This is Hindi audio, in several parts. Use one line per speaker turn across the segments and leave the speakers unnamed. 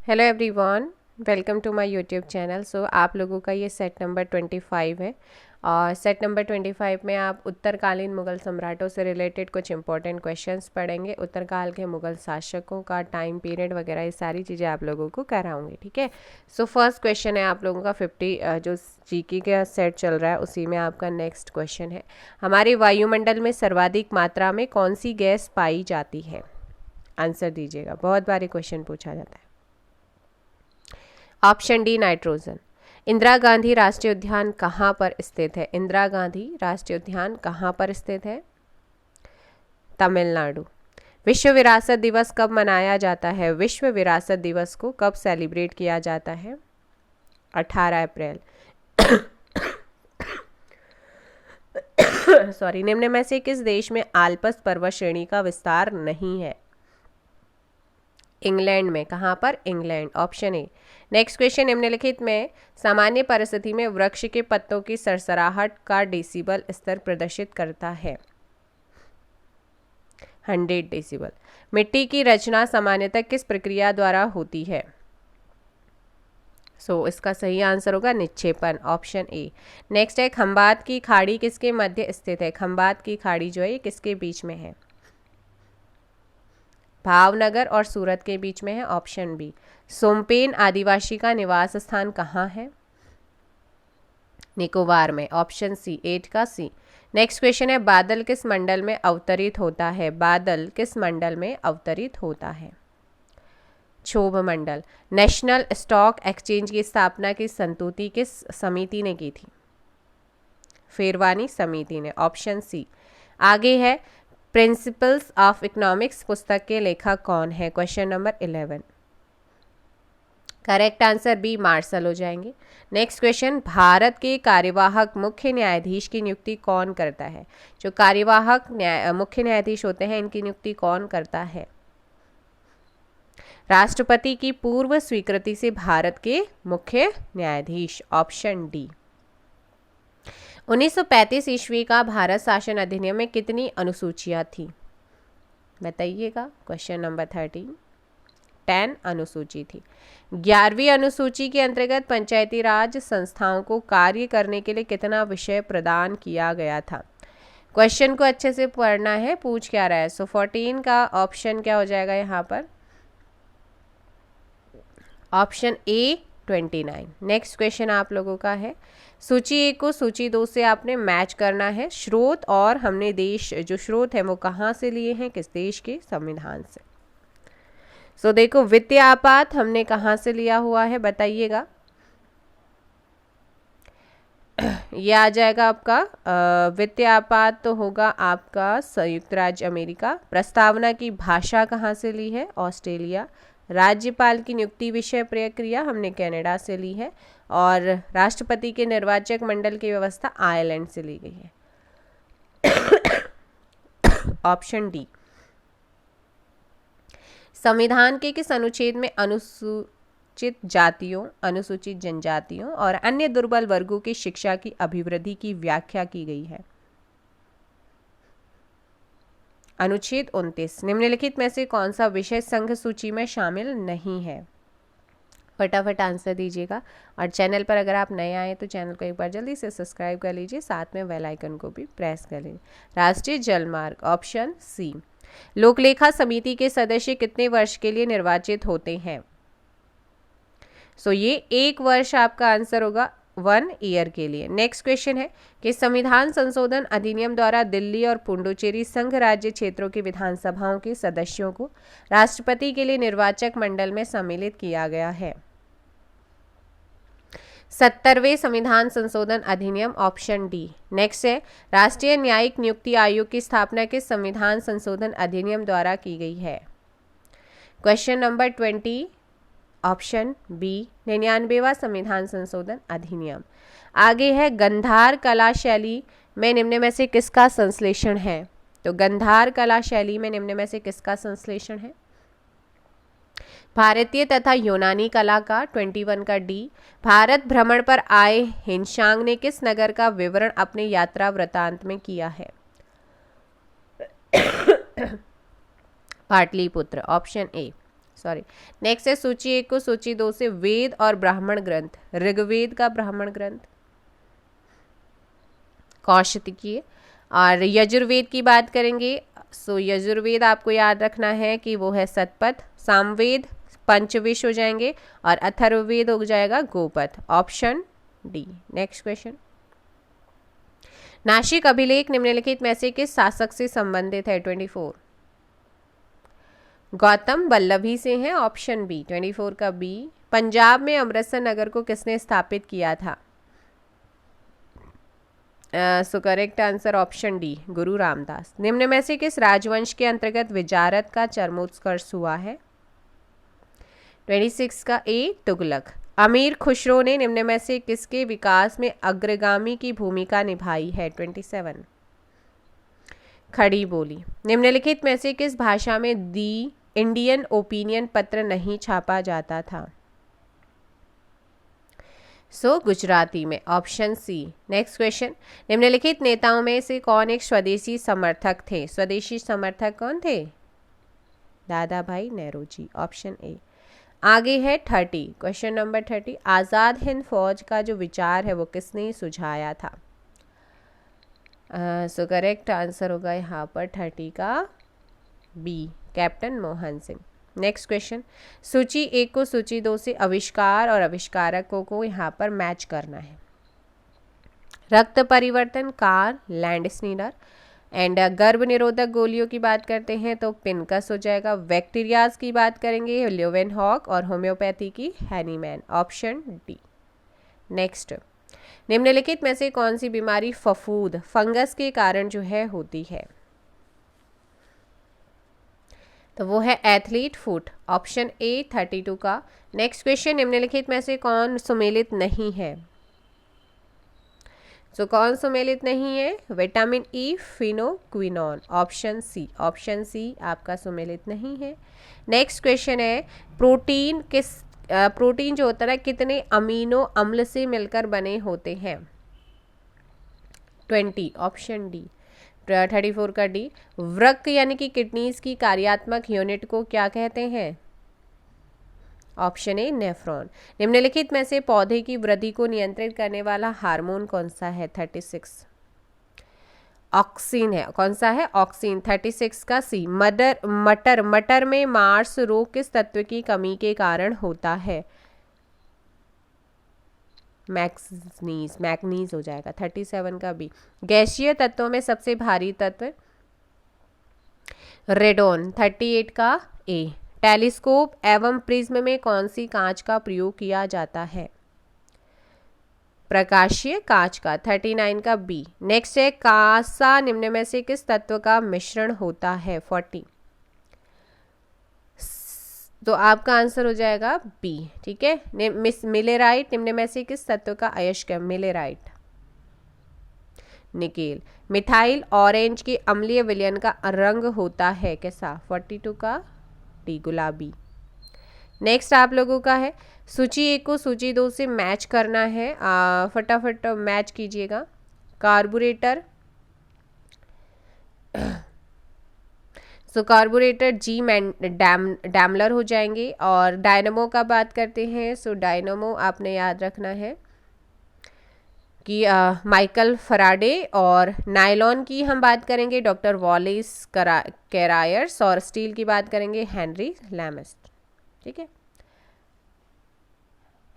Hello everyone, welcome to my YouTube channel. So आप लोगों का ये सेट नंबर 25 है और सेट नंबर 25 में आप उत्तरकालीन मुग़ल सम्राटों से रिलेटेड कुछ इंपॉर्टेंट क्वेश्चंस पढ़ेंगे। उत्तरकाल के मुग़ल शासकों का टाइम पीरियड वगैरह ये सारी चीज़ें आप लोगों को कराऊंगी, ठीक है। सो फर्स्ट क्वेश्चन है आप लोगों का 50 जो जीके का सेट चल रहा है उसी में आपका नेक्स्ट क्वेश्चन है। हमारे वायुमंडल में सर्वाधिक मात्रा में कौन सी गैस पाई जाती है? आंसर दीजिएगा, बहुत बार क्वेश्चन पूछा जाता है। Option D nitrogen. Indira Gandhi राष्ट्रीय उद्यान कहाँ पर स्थित है? इंदिरा गांधी राष्ट्रीय उद्यान कहाँ पर स्थित है? तमिलनाडु। विश्व विरासत दिवस कब मनाया जाता है? विश्व विरासत दिवस को कब सेलिब्रेट किया जाता है? 18 अप्रैल। सॉरी। निम्न में से किस देश में आल्प्स पर्वत श्रेणी का विस्तार नहीं है? इंग्लैंड में। कहाँ पर? England. Option A. Next question, निम्नलिखित में सामान्य परिस्थिति में वृक्ष के पत्तों की सरसराहट का डेसिबल स्तर प्रदर्शित करता है? 100 डेसिबल। मिट्टी की रचना सामान्यतः किस प्रक्रिया द्वारा होती है? इसका सही आंसर होगा निक्षेपण, ऑप्शन ए। नेक्स्ट है, खंबात की खाड़ी किसके मध्य स्थित है? खंबात की खाड़ी जो है ये किसके बीच में है? भावनगर और सूरत के बीच में है, ऑप्शन बी। सोमपेन आदिवासी का निवास स्थान कहाँ है? निकोबार में, ऑप्शन सी, 8 का सी। नेक्स्ट क्वेश्चन है, बादल किस मंडल में अवतरित होता है? बादल किस मंडल में अवतरित होता है? क्षोभ मंडल। नेशनल स्टॉक एक्सचेंज की स्थापना की संतुति किस समिति ने की थी? फेरवानी समिति ने, ऑप्शन सी। आगे है, प्रिंसिपल्स ऑफ इकोनॉमिक्स पुस्तक के लेखक कौन है? Question number 11। Correct answer B Marshall हो जाएंगे। नेक्स्ट क्वेश्चन, भारत के कार्यवाहक मुख्य न्यायाधीश की नियुक्ति कौन करता है? जो कार्यवाहक मुख्य न्यायाधीश होते हैं इनकी नियुक्ति कौन करता है? राष्ट्रपति की पूर्व स्वीकृति से भारत के मुख्य न्यायाधीश, ऑप्शन डी। 1935 ईस्वी का भारत शासन अधिनियम में कितनी अनुसूचियां थी? बताइएगा। Question number 13। 10 अनुसूची थी। 11वीं अनुसूची के अंतर्गत पंचायती राज संस्थाओं को कार्य करने के लिए कितना विषय प्रदान किया गया था? क्वेश्चन को अच्छे से पढ़ना है, पूछ क्या रहा है। 14 का ऑप्शन क्या हो जाएगा यहाँ पर? Option A 29। नेक्स्ट क्वेश्चन आप लोगों का है, सूची 1 को सूची 2 से आपने मैच करना है। स्रोत और हमने देश, जो स्रोत है वो कहाँ से लिए हैं? किस देश के संविधान से। देखो, वित्तीय आपात हमने कहाँ से लिया हुआ है बताइएगा। ये आ जाएगा आपका वित्तीय आपात तो होगा आपका संयुक्त राज्य अमेरिका। प्रस्तावना की भाषा कहाँ से ली है? ऑस्ट्रेलिया। राज्यपाल की नियुक्ति विषय प्रक्रिया हमने कनाडा से ली है और राष्ट्रपति के निर्वाचक मंडल की व्यवस्था आयरलैंड से ली गई है, ऑप्शन डी। संविधान के किस अनुच्छेद में अनुसूचित जातियों, अनुसूचित जनजातियों और अन्य दुर्बल वर्गों की शिक्षा की अभिवृद्धि की व्याख्या की गई है? अनुच्छेद 29। निम्नलिखित में से कौन सा विषय संघ सूची में शामिल नहीं है? फटाफट आंसर दीजिएगा। और चैनल पर अगर आप नए आए तो चैनल को एक बार जल्दी से सब्सक्राइब कर लीजिए, साथ में बेल आइकन को भी प्रेस कर लीजिए। राष्ट्रीय जलमार्ग, ऑप्शन सी। लोकलेखा समिति के सदस्य कितने वर्ष के लिए निर्वाचित होते हैं? ये 1 वर्ष आपका आंसर होगा, 1 ईयर के लिए। नेक्स्ट क्वेश्चन है कि संविधान संशोधन अधिनियम द्वारा दिल्ली और पुडुचेरी संघ राज्य क्षेत्रों की विधानसभाओं के सदस्यों को राष्ट्रपति के लिए निर्वाचक मंडल में सम्मिलित किया गया है? 70वें संविधान संशोधन अधिनियम, ऑप्शन डी। नेक्स्ट है, राष्ट्रीय न्यायिक नियुक्ति आयोग की स्थापना किस संविधान संशोधन अधिनियम द्वारा की गई है? क्वेश्चन नंबर 20, ऑप्शन बी 99वां संविधान संशोधन अधिनियम। आगे है, गंधार कला शैली में निम्न में से किसका संश्लेषण है? तो गंधार कला शैली में निम्न में से किसका संश्लेषण है? भारतीय तथा यूनानी कला का। 21 का डी। भारत भ्रमण पर आए हिनशांग ने किस नगर का विवरण अपने यात्रा वृतांत में किया है? Pataliputra, option A. Sorry. Next है सूची 1 को सूची 2 से वेद और ब्राह्मण ग्रंथ। ऋग्वेद का ब्राह्मण ग्रंथ कौशिकीय। और यजुर्वेद की बात करेंगे, सो यजुर्वेद आपको याद रखना है कि वो है सतपथ। सामवेद पंचविश हो जाएंगे और अथर्ववेद हो जाएगा Gopatha. Option D. Next question, Nashik अभिलेख निम्नलिखित में से किस शासक से संबंधित है? 24 गौतम बल्लभी से है। ऑप्शन बी 24 का बी। पंजाब में अमृतसर नगर को किसने स्थापित किया था? So correct answer option D, गुरु रामदास। निम्न में से किस राजवंश के अंतर्गत विजारत का चरमोत्कर्ष हुआ है? 26 का ए, तुगलक। अमीर खुसरो ने निम्न में से किसके विकास में अग्रगामी की भूमिका निभाई है? 27 खड़ी बोली। निम्नलिखित में से किस भाषा में दी इंडियन ओपिनियन पत्र नहीं छापा जाता था? गुजराती में। Option C. नेक्स्ट क्वेश्चन, निम्नलिखित नेताओं में से कौन एक स्वदेशी समर्थक थे? स्वदेशी समर्थक कौन थे? दादा भाई नेहरू जी। Option A. आगे है 30, क्वेश्चन नंबर 30, आज़ाद हिंद फौज का जो विचार है वो किसने सुझाया था? करेक्ट आंसर होगा यहाँ पर 30 का B, captain Mohan Singh. Next question, सूची 1 को सूची 2 से आविष्कार और आविष्कारकों को यहाँ पर मैच करना है। रक्त परिवर्तन कार्ल लैंडस्नीडर। एंड गर्भ निरोधक गोलियों की बात करते हैं तो पिनकस हो जाएगा। बैक्टीरियाज की बात करेंगे ल्यूवेनहॉक और होम्योपैथी की हैनीमैन। Option D. नेक्स्ट, निम्नलिखित में से कौन सी बीमारी फफूंद फंगस के कारण जो है होती है? तो वो है एथलीट फुट। ऑप्शन ए 32 का। नेक्स्ट क्वेश्चन, निम्नलिखित में से कौन सुमेलित नहीं है? कौन सुमेलित नहीं है? Vitamin E, phylloquinone. Option C. Option C आपका सुमेलित नहीं है। नेक्स्ट क्वेश्चन है, प्रोटीन जो होता है कितने अमीनो अम्ल से मिलकर बने होते हैं? 20। ऑप्शन डी 34 का डी। वृक्क यानी कि किडनीज की कार्यात्मक यूनिट को क्या कहते हैं? Option A nephron. निम्नलिखित में से पौधे की वृद्धि को नियंत्रित करने वाला हार्मोन कौन सा है? 36 ऑक्सीन है। कौन सा है? ऑक्सीन। 36 का सी। मटर में मार्स रोग किस तत्व की कमी के कारण होता है? मैग्नीज हो जाएगा। 37 का बी। गैसीय तत्वों में सबसे भारी तत्व? रेडोन। 38 का ए। टेलीस्कोप एवं प्रिज्म में कौन सी कांच का प्रयोग किया जाता है? प्रकाशीय कांच का। 39 का बी। नेक्स्ट है, कांसा निम्न में से किस तत्व का मिश्रण होता है? 40। तो आपका आंसर हो जाएगा बी। ठीक है। मिलेराइट निम्न में से किस तत्व का अयस्क है? मिलेराइट। निकेल। मिथाइल ऑरेंज के अम्लीय विलयन का रंग होता है कैसा? 42 का डी, गुलाबी। नेक्स्ट आप लोगों का है, सूची 1 को सूची 2 से मैच करना है। फटाफट मैच कीजिएगा। कार्बोरेटर, कार्बोरेटर जी डैमलर हो जाएंगे। और डायनमो का बात करते हैं, डायनमो आपने याद रखना है कि माइकल फराडे। और नायलॉन की हम बात करेंगे डॉक्टर वॉलेस कैरायर्स। और स्टील की बात करेंगे हेनरी लैमस। ठीक है,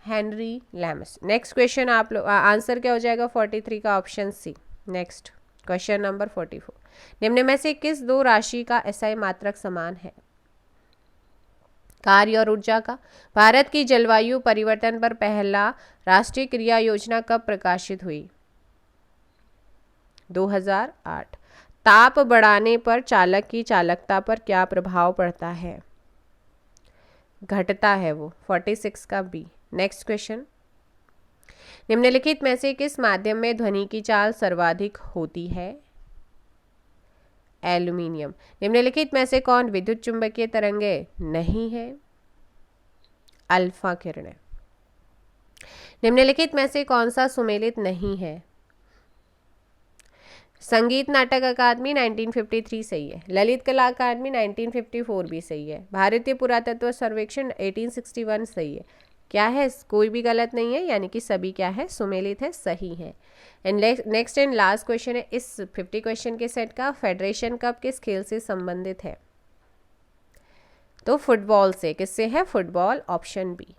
हेनरी लैमस। नेक्स्ट क्वेश्चन आप लोग आंसर क्या हो जाएगा? 43 का option C. Next question number 44, निम्न में से किस दो राशि का एसआई मात्रक समान है? कार्य और ऊर्जा का। भारत की जलवायु परिवर्तन पर पहला राष्ट्रीय क्रिया योजना कब प्रकाशित हुई? 2008। ताप बढ़ाने पर चालक की चालकता पर क्या प्रभाव पड़ता है? घटता है वो। 46 का बी। नेक्स्ट क्वेश्चन, निम्नलिखित में से किस माध्यम में ध्वनि की चाल सर्वाधिक होती है? एल्यूमिनियम। निम्नलिखित में से कौन विद्युत चुंबकीय तरंगे नहीं है? अल्फा किरणें। निम्नलिखित में से कौन सा सुमेलित नहीं है? संगीत नाटक अकादमी 1953 सही है। ललित कला अकादमी 1954 भी सही है। भारतीय पुरातत्व सर्वेक्षण 1861 सही है। क्या है, कोई भी गलत नहीं है, यानी कि सभी क्या है, सुमेलित है, सही है। And next and last question है इस 50 क्वेश्चन के सेट का, फेडरेशन कप किस खेल से संबंधित है? तो फुटबॉल से। किससे है? Football, option B.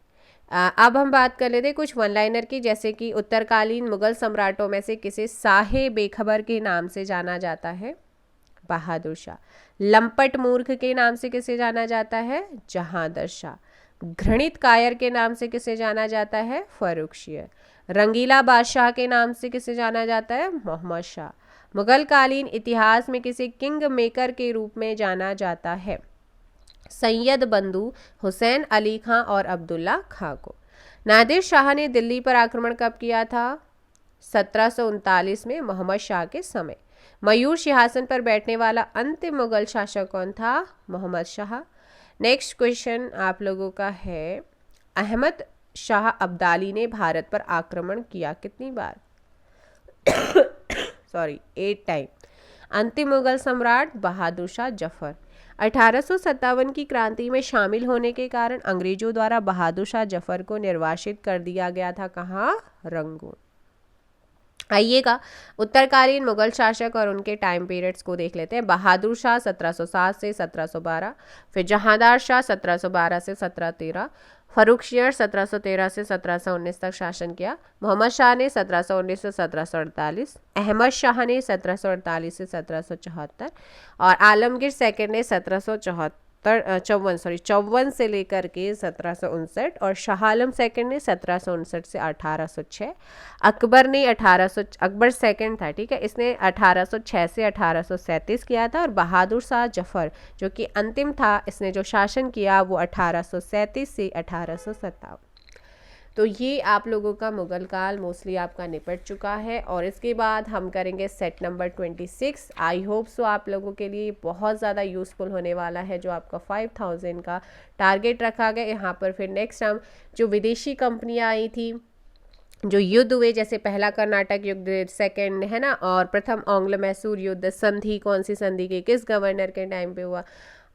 अब हम बात कर लेते हैं कुछ वन लाइनर की, जैसे कि उत्तरकालीन मुगल सम्राटों में से किसे साहे बेखबर के नाम से जाना जाता है? बहादुर शाह। लंपट मूर्ख के नाम से किसे जाना जाता है? जहांदर शाह। घृणित कायर के नाम से किसे जाना जाता है? फर्रुखशिह। रंगीला बादशाह के नाम से किसे जाना जाता है? मोहम्मद शाह। मुगल कालीन इतिहास में किसे किंग मेकर के रूप में जाना जाता है? सैयद बंधु, हुसैन अली खां और अब्दुल्ला खां को। नादिर शाह ने दिल्ली पर आक्रमण कब किया था? 1739 में, मोहम्मद शाह के समय। मयूर सिंहासन पर बैठने वाला अंतिम मुगल शासक कौन था? मोहम्मद शाह। नेक्स्ट क्वेश्चन आप लोगों का है, अहमद शाह अब्दाली ने भारत पर आक्रमण किया कितनी बार? Sorry, 8 time. अंतिम मुगल सम्राट बहादुर शाह जफर। 1857 की क्रांति में शामिल होने के कारण अंग्रेजों द्वारा बहादुर शाह जफर को निर्वासित कर दिया गया था। कहाँ? रंगून। आइएगा उत्तरकालीन मुगल शासक और उनके टाइम पीरियड्स को देख लेते हैं। बहादुर शाह 1707 से 1712, फिर जहांदार शाह 1712 से 1713, फर्रुखशिह 1713 से 1719 तक शासन किया। मोहम्मद शाह ने 1719 से 1748, अहमद शाह ने 1748 से 1774 और आलमगीर सेकंड ने 1754 से लेकर के 1759 और शाह आलम सेकंड ने 1759 से 1806। अकबर ने अकबर सेकंड था, ठीक है, इसने 1806 से 1837 किया था और बहादुर शाह जफर जो कि अंतिम था, इसने जो शासन किया वो 1837 से 1857। तो ये आप लोगों का मुगल काल मोस्टली आपका निपट चुका है और इसके बाद हम करेंगे set number 26। I hope so आप लोगों के लिए बहुत ज़्यादा यूज़फुल होने वाला है जो आपका 5000 का टारगेट रखा गया। यहाँ पर फिर नेक्स्ट हम जो विदेशी कंपनियाँ आई थी, जो युद्ध हुए, जैसे पहला कर्नाटक युद्ध, सेकंड है ना, और प्रथम आंग्ल मैसूर युद्ध, संधि कौन सी संधि के किस गवर्नर के टाइम पे हुआ,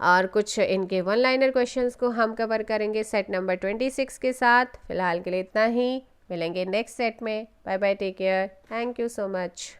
और कुछ इनके वन लाइनर क्वेश्चंस को हम कवर करेंगे सेट नंबर 26 के साथ। फिलहाल के लिए इतना ही, मिलेंगे नेक्स्ट सेट में। Bye bye, take care, thank you so much.